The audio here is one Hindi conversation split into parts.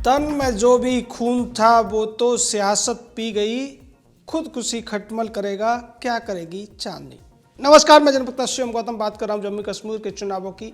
तन में जो भी खून था वो तो सियासत पी गई, खुदकुशी खटमल करेगा क्या करेगी चांदनी। नमस्कार, मैं जनप्रकाश शिवम गौतम बात कर रहा हूँ जम्मू कश्मीर के चुनावों की।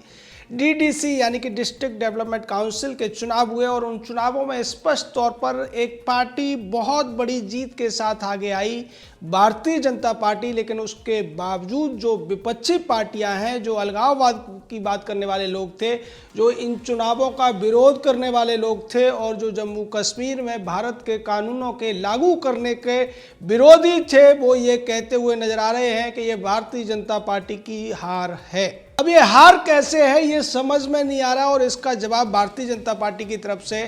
डीडीसी यानी कि डिस्ट्रिक्ट डेवलपमेंट काउंसिल के चुनाव हुए और उन चुनावों में स्पष्ट तौर पर एक पार्टी बहुत बड़ी जीत के साथ आगे आई, भारतीय जनता पार्टी। लेकिन उसके बावजूद जो विपक्षी पार्टियां हैं, जो अलगाववाद की बात करने वाले लोग थे, जो इन चुनावों का विरोध करने वाले लोग थे और जो जम्मू कश्मीर में भारत के कानूनों के लागू करने के विरोधी थे, वो ये कहते हुए नजर आ रहे हैं कि ये भारतीय जनता पार्टी की हार है। अब ये हार कैसे है ये समझ में नहीं आ रहा और इसका जवाब भारतीय जनता पार्टी की तरफ से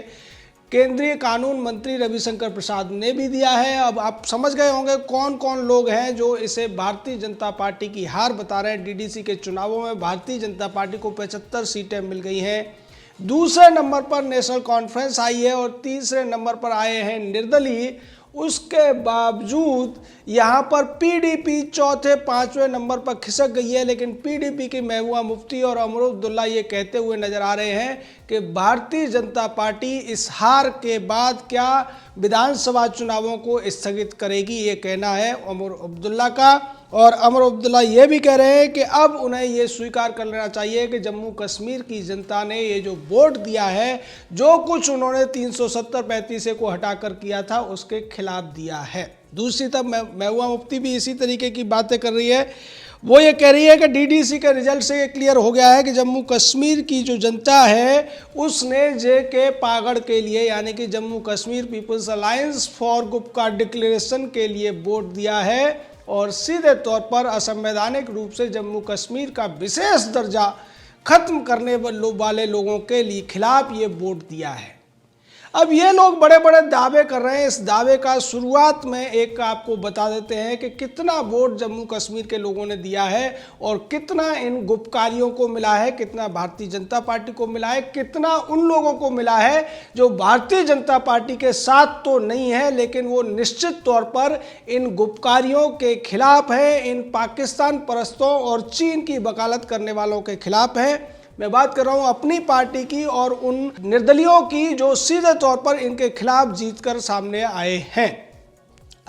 केंद्रीय कानून मंत्री रविशंकर प्रसाद ने भी दिया है। अब आप समझ गए होंगे कौन कौन लोग हैं जो इसे भारतीय जनता पार्टी की हार बता रहे हैं। डीडीसी के चुनावों में भारतीय जनता पार्टी को 75 सीटें मिल गई हैं, दूसरे नंबर पर नेशनल कॉन्फ्रेंस आई है और तीसरे नंबर पर आए हैं निर्दलीय। उसके बावजूद यहाँ पर पीडीपी चौथे पांचवें नंबर पर खिसक गई है। लेकिन पीडीपी की महबूबा मुफ्ती और अमर अब्दुल्ला ये कहते हुए नजर आ रहे हैं कि भारतीय जनता पार्टी इस हार के बाद क्या विधानसभा चुनावों को स्थगित करेगी, ये कहना है अमर अब्दुल्ला का। और अमर अब्दुल्ला ये भी कह रहे हैं कि अब उन्हें ये स्वीकार कर लेना चाहिए कि जम्मू कश्मीर की जनता ने ये जो वोट दिया है, जो कुछ उन्होंने 370-35 को हटाकर किया था, उसके खिलाफ दिया है। दूसरी तरफ महबूबा मुफ्ती भी इसी तरीके की बातें कर रही है। वो ये कह रही है कि डीडीसी के रिजल्ट से ये क्लियर हो गया है कि जम्मू कश्मीर की जो जनता है उसने जेके पागड़ के लिए यानी कि Jammu Kashmir people's alliance for Gupkar declaration के लिए वोट दिया है और सीधे तौर पर असंवैधानिक रूप से जम्मू कश्मीर का विशेष दर्जा खत्म करने वाले लोगों के लिए खिलाफ ये वोट दिया है। अब ये लोग बड़े बड़े दावे कर रहे हैं। इस दावे का शुरुआत में एक आपको बता देते हैं कि कितना वोट जम्मू कश्मीर के लोगों ने दिया है और कितना इन गुपकारियों को मिला है, कितना भारतीय जनता पार्टी को मिला है, कितना उन लोगों को मिला है जो भारतीय जनता पार्टी के साथ तो नहीं है लेकिन वो निश्चित तौर पर इन गुपकारियों के खिलाफ है, इन पाकिस्तान परस्तों और चीन की वकालत करने वालों के खिलाफ है। मैं बात कर रहा हूं अपनी पार्टी की और उन निर्दलियों की जो सीधे तौर पर इनके खिलाफ जीतकर सामने आए हैं।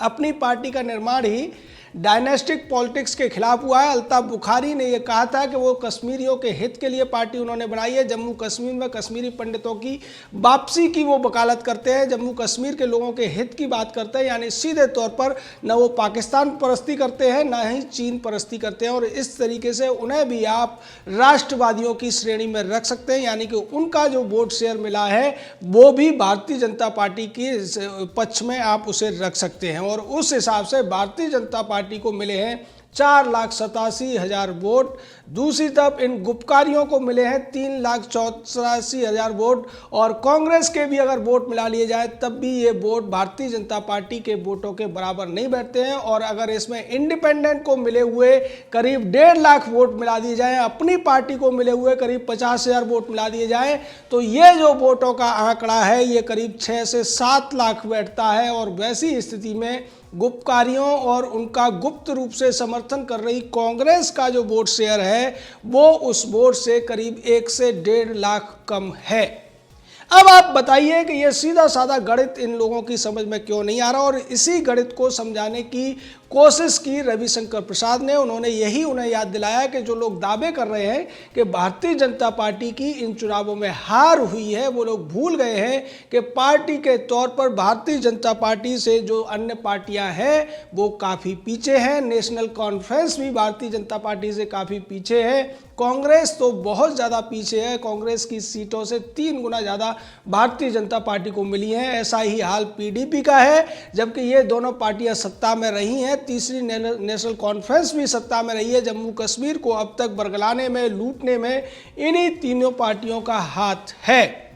अपनी पार्टी का निर्माण ही डायनेस्टिक पॉलिटिक्स के खिलाफ हुआ है। अल्ताफ बुखारी ने यह कहा था कि वो कश्मीरियों के हित के लिए पार्टी उन्होंने बनाई है। जम्मू कश्मीर में कश्मीरी पंडितों की वापसी की वो वकालत करते हैं, जम्मू कश्मीर के लोगों के हित की बात करते हैं। यानी सीधे तौर पर न वो पाकिस्तान परस्ती करते हैं न ही चीन परस्ती करते हैं और इस तरीके से उन्हें भी आप राष्ट्रवादियों की श्रेणी में रख सकते हैं। यानी कि उनका जो वोट शेयर मिला है वो भी भारतीय जनता पार्टी के पक्ष में आप उसे रख सकते हैं और उस हिसाब से भारतीय जनता पार्टी को मिले हैं 4,87,000 वोट। दूसरी तरफ इन गुपकारियों को मिले हैं 3,84,000 वोट और कांग्रेस के भी अगर वोट मिला लिए जाए तब भी ये वोट भारतीय जनता पार्टी के वोटों के बराबर नहीं बैठते हैं। और अगर इसमें इंडिपेंडेंट को मिले हुए करीब 1.5 लाख वोट मिला दिए जाएं, अपनी पार्टी को मिले हुए करीब 50,000 वोट मिला दिए जाएं, तो ये जो वोटों का आंकड़ा है ये करीब 6 से 7 लाख बैठता है। और वैसी स्थिति में गुपकारियों और उनका गुप्त रूप से समर्थन कर रही कांग्रेस का जो वोट शेयर है वो उस वोट से करीब 1 से 1.5 लाख कम है। अब आप बताइए कि ये सीधा साधा गणित इन लोगों की समझ में क्यों नहीं आ रहा। और इसी गणित को समझाने की कोशिश की रविशंकर प्रसाद ने। उन्होंने यही उन्हें याद दिलाया कि जो लोग दावे कर रहे हैं कि भारतीय जनता पार्टी की इन चुनावों में हार हुई है, वो लोग भूल गए हैं कि पार्टी के तौर पर भारतीय जनता पार्टी से जो अन्य पार्टियां हैं वो काफ़ी पीछे हैं। नेशनल कॉन्फ्रेंस भी भारतीय जनता पार्टी से काफ़ी पीछे है। कांग्रेस तो बहुत ज़्यादा पीछे है, कांग्रेस की सीटों से 3 गुना ज़्यादा भारतीय जनता पार्टी को मिली है। ऐसा ही हाल पीडीपी का है, जबकि ये दोनों पार्टियां सत्ता में रही हैं। तीसरी नेशनल कॉन्फ्रेंस भी सत्ता में रही है। जम्मू कश्मीर को अब तक बरगलाने में, लूटने में इन्हीं तीनों पार्टियों का हाथ है।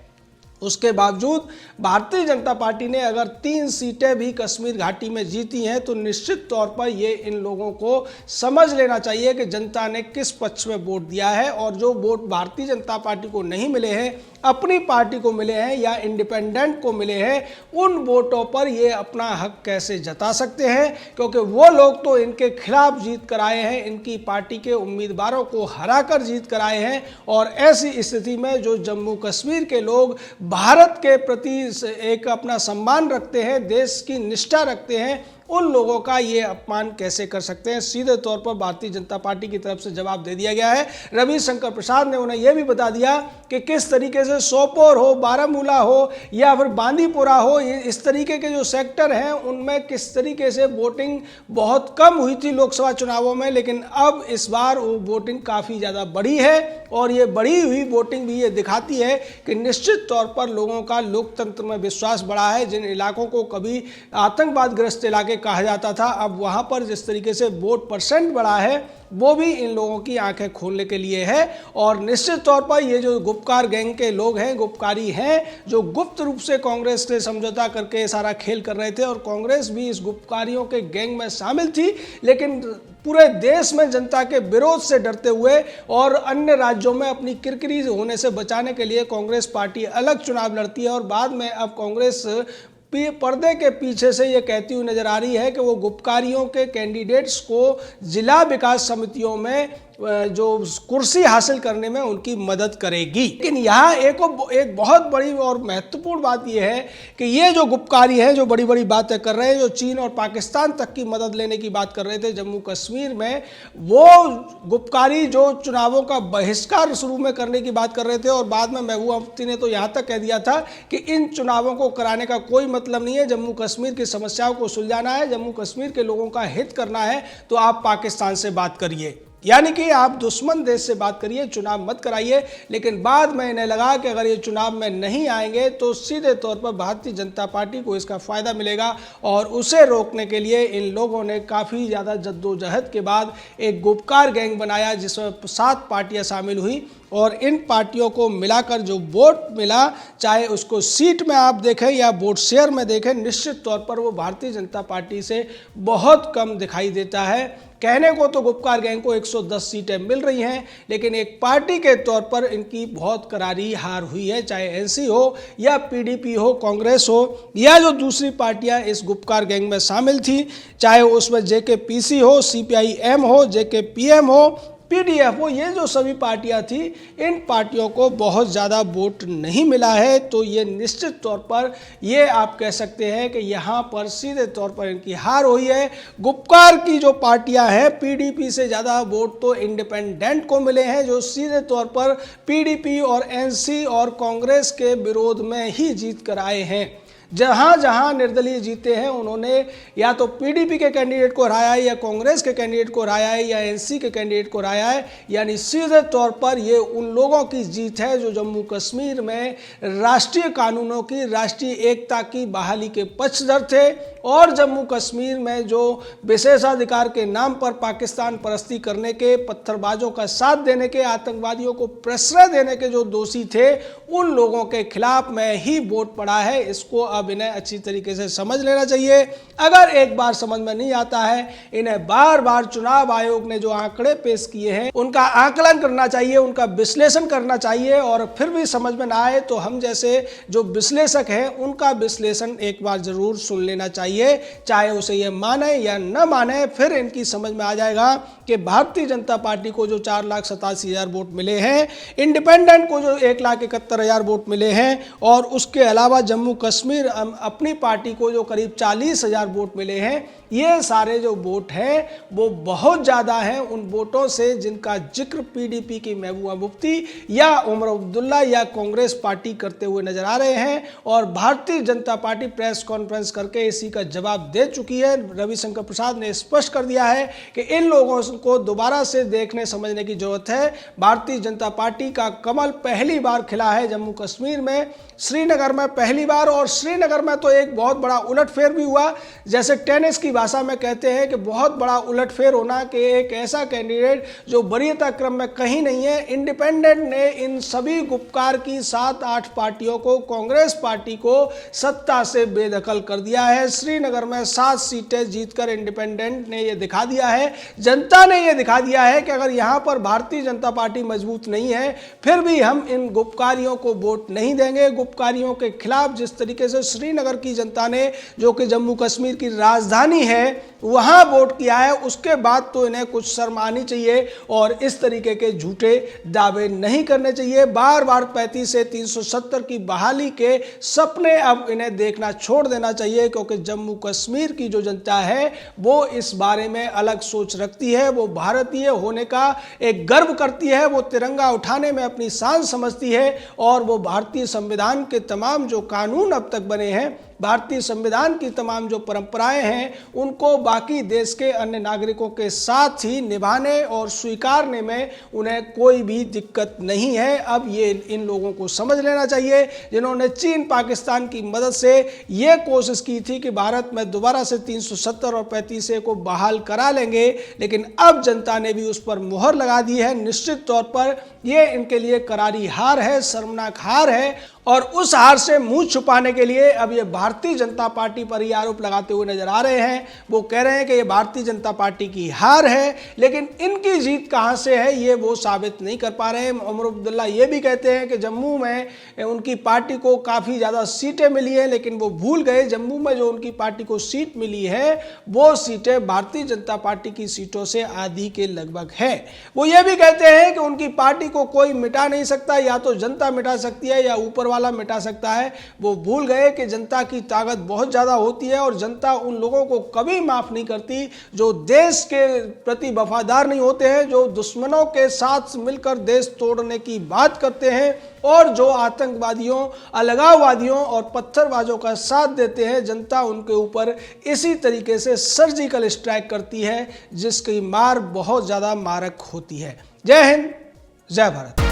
उसके बावजूद भारतीय जनता पार्टी ने अगर 3 सीटें भी कश्मीर घाटी में जीती हैं तो निश्चित तौर पर ये इन लोगों को समझ लेना चाहिए कि जनता ने किस पक्ष में वोट दिया है। और जो वोट भारतीय जनता पार्टी को नहीं मिले हैं अपनी पार्टी को मिले हैं या इंडिपेंडेंट को मिले हैं, उन वोटों पर ये अपना हक कैसे जता सकते हैं, क्योंकि वो लोग तो इनके खिलाफ जीत कर आए हैं, इनकी पार्टी के उम्मीदवारों को हराकर जीत कर आए हैं। और ऐसी स्थिति में जो जम्मू कश्मीर के लोग भारत के प्रति एक अपना सम्मान रखते हैं, देश की निष्ठा रखते हैं, उन लोगों का ये अपमान कैसे कर सकते हैं। सीधे तौर पर भारतीय जनता पार्टी की तरफ से जवाब दे दिया गया है। रविशंकर प्रसाद ने उन्हें यह भी बता दिया कि किस तरीके से सोपोर हो, बारामूला हो या फिर बांदीपुरा हो, इस तरीके के जो सेक्टर हैं उनमें किस तरीके से वोटिंग बहुत कम हुई थी लोकसभा चुनावों में, लेकिन अब इस बार वो वोटिंग काफ़ी ज़्यादा बढ़ी है। और ये बढ़ी हुई वोटिंग भी ये दिखाती है कि निश्चित तौर पर लोगों का लोकतंत्र में विश्वास बढ़ा है। जिन इलाकों को कभी आतंकवाद ग्रस्त इलाके कहा जाता था, अब वहां पर जिस तरीके से वोट परसेंट बढ़ा है वो भी इन लोगों की आंखें खोलने के लिए है। और निश्चित तौर पर ये जो गुपकार गैंग के लोग हैं, गुपकारी हैं, जो गुप्त रूप से कांग्रेस से समझौता करके सारा खेल कर रहे थे, और कांग्रेस भी इस गुपकारियों के गैंग में शामिल थी, लेकिन पूरे देश में जनता के विरोध से डरते हुए और अन्य राज्यों में अपनी किरकिरी होने से बचाने के लिए कांग्रेस पार्टी अलग चुनाव लड़ती है। और बाद में अब कांग्रेस पर्दे के पीछे से ये कहती हुई नजर आ रही है कि वो गुपकारियों के कैंडिडेट्स को जिला विकास समितियों में जो कुर्सी हासिल करने में उनकी मदद करेगी। लेकिन यहाँ एक बहुत बड़ी और महत्वपूर्ण बात यह है कि ये जो गुपकारी हैं, जो बड़ी बड़ी बातें कर रहे हैं, जो चीन और पाकिस्तान तक की मदद लेने की बात कर रहे थे जम्मू कश्मीर में, वो गुपकारी जो चुनावों का बहिष्कार शुरू में करने की बात कर रहे थे, और बाद में महबूबा मुफ्ती ने तो यहाँ तक कह दिया था कि इन चुनावों को कराने का कोई मतलब नहीं है, जम्मू कश्मीर की समस्याओं को सुलझाना है, जम्मू कश्मीर के लोगों का हित करना है, तो आप पाकिस्तान से बात करिए, यानी कि आप दुश्मन देश से बात करिए, चुनाव मत कराइए। लेकिन बाद में इन्हें लगा कि अगर ये चुनाव में नहीं आएंगे तो सीधे तौर पर भारतीय जनता पार्टी को इसका फ़ायदा मिलेगा, और उसे रोकने के लिए इन लोगों ने काफ़ी ज़्यादा जद्दोजहद के बाद एक गुपकार गैंग बनाया जिसमें 7 पार्टियां शामिल हुई। और इन पार्टियों को मिलाकर जो वोट मिला, चाहे उसको सीट में आप देखें या वोट शेयर में देखें, निश्चित तौर पर वो भारतीय जनता पार्टी से बहुत कम दिखाई देता है। कहने को तो गुपकार गैंग को 110 सीटें मिल रही हैं, लेकिन एक पार्टी के तौर पर इनकी बहुत करारी हार हुई है, चाहे एनसी हो या पीडीपी हो, कांग्रेस हो, या जो दूसरी पार्टियां इस गुपकार गैंग में शामिल थी, चाहे उसमें जेकेपीसी हो, सीपीआईएम हो, जेकेपीएम हो, पीडीएफ हो, ये जो सभी पार्टियां थी, इन पार्टियों को बहुत ज़्यादा वोट नहीं मिला है। तो ये निश्चित तौर पर ये आप कह सकते हैं कि यहाँ पर सीधे तौर पर इनकी हार हुई है। गुपकार की जो पार्टियां हैं, पीडीपी से ज़्यादा वोट तो इंडिपेंडेंट को मिले हैं, जो सीधे तौर पर पीडीपी और एनसी और कांग्रेस के विरोध में ही जीत कर आए हैं। जहाँ जहाँ निर्दलीय जीते हैं, उन्होंने या तो पीडीपी के कैंडिडेट को हराया है, या कांग्रेस के कैंडिडेट को हराया है, या एनसी के कैंडिडेट को हराया है। यानी सीधे तौर पर ये उन लोगों की जीत है जो जम्मू कश्मीर में राष्ट्रीय कानूनों की, राष्ट्रीय एकता की बहाली के पक्षधर थे, और जम्मू कश्मीर में जो विशेषाधिकार के नाम पर पाकिस्तान परस्ती करने के, पत्थरबाजों का साथ देने के, आतंकवादियों को प्रश्रय देने के जो दोषी थे, उन लोगों के खिलाफ में ही वोट पड़ा है। इसको अब इन्हें अच्छी तरीके से समझ लेना चाहिए। अगर एक बार समझ में नहीं आता है, इन्हें बार बार चुनाव आयोग ने जो आंकड़े पेश किए हैं उनका आकलन करना चाहिए, उनका विश्लेषण करना चाहिए, और फिर भी समझ में ना आए तो हम जैसे जो विश्लेषक हैं उनका विश्लेषण एक बार जरूर सुन लेना चाहिए, चाहे उसे ये माने या न माने। फिर इनकी समझ में आ जाएगा कि भारतीय जनता पार्टी को जो 4,87,000 वोट मिले हैं, इंडिपेंडेंट को जो 1,71,000 वोट मिले हैं, और उसके अलावा जम्मू कश्मीर अपनी पार्टी को जो करीब 40,000 वोट मिले हैं, ये सारे जो वोट हैं वो बहुत ज़्यादा हैं उन वोटों से जिनका जिक्र पीडीपी की महबूबा मुफ्ती या उमर अब्दुल्ला या कांग्रेस पार्टी करते हुए नजर आ रहे हैं। और Bharatiya Janata party press conference करके इसी का जवाब दे चुकी है। रविशंकर प्रसाद ने स्पष्ट कर दिया है कि इन लोगों को दोबारा से देखने समझने की जरूरत है। भारतीय जनता पार्टी का कमल पहली बार खिला है जम्मू कश्मीर में, श्रीनगर में पहली बार, और श्रीनगर श्रीनगर में तो एक बहुत बड़ा उलटफेर भी हुआ, जैसे टेनिस की भाषा में कहते हैं कि बहुत बड़ा उलटफेर होना कि एक ऐसा कैंडिडेट जो वरीयता क्रम में कहीं नहीं है, इंडिपेंडेंट ने इन सभी गुपकार की 7-8 पार्टियों को, कांग्रेस पार्टी को सत्ता से बेदखल कर दिया है। श्रीनगर में 7 सीटें जीतकर इंडिपेंडेंट ने यह दिखा दिया है, जनता ने यह दिखा दिया है कि अगर यहां पर भारतीय जनता पार्टी मजबूत नहीं है फिर भी हम इन गुपकारियों को वोट नहीं देंगे। गुपकारियों के खिलाफ जिस तरीके से श्रीनगर की जनता ने, जो कि जम्मू कश्मीर की राजधानी है, वहां वोट किया है, उसके बाद तो इन्हें कुछ शर्म आनी चाहिए और इस तरीके के झूठे दावे नहीं करने चाहिए। बार बार 35 से 370 की बहाली के सपने अब इन्हें देखना छोड़ देना चाहिए, क्योंकि जम्मू कश्मीर की जो जनता है वो इस बारे में अलग सोच रखती है। वो भारतीय होने का एक गर्व करती है, वो तिरंगा उठाने में अपनी शान समझती है और वो भारतीय संविधान के तमाम जो कानून अब तक बने हैं, भारतीय संविधान की तमाम जो परंपराएं हैं, उनको बाकी देश के अन्य नागरिकों के साथ ही निभाने और स्वीकारने में उन्हें कोई भी दिक्कत नहीं है। अब ये इन लोगों को समझ लेना चाहिए, जिन्होंने चीन पाकिस्तान की मदद से ये कोशिश की थी कि भारत में दोबारा से 370 और 35 को बहाल करा लेंगे, लेकिन अब जनता ने भी उस पर मुहर लगा दी है। निश्चित तौर पर ये इनके लिए करारी हार है, शर्मनाक हार है और उस हार से मुंह छुपाने के लिए अब ये भारतीय जनता पार्टी पर ही आरोप लगाते हुए नजर आ रहे हैं। वो कह रहे हैं कि ये भारतीय जनता पार्टी की हार है, लेकिन इनकी जीत कहां से है ये वो साबित नहीं कर पा रहे हैं। उमर अब्दुल्ला ये भी कहते हैं कि जम्मू में उनकी पार्टी को काफ़ी ज़्यादा सीटें मिली हैं, लेकिन वो भूल गए जम्मू में जो उनकी पार्टी को सीट मिली है वो सीटें भारतीय जनता पार्टी की सीटों से आधी के लगभग है। वो ये भी कहते हैं कि उनकी पार्टी को कोई मिटा नहीं सकता, या तो जनता मिटा सकती है या ऊपर वाला मिटा सकता है। वो भूल गए कि जनता की ताकत बहुत ज्यादा होती है और जनता उन लोगों को कभी माफ नहीं करती जो देश के प्रति वफादार नहीं होते हैं, जो दुश्मनों के साथ मिलकर देश तोड़ने की बात करते हैं और जो आतंकवादियों, अलगाववादियों और पत्थरबाजों का साथ देते हैं। जनता उनके ऊपर इसी तरीके से सर्जिकल स्ट्राइक करती है, जिसकी मार बहुत ज्यादा मारक होती है। जय हिंद, जय भारत।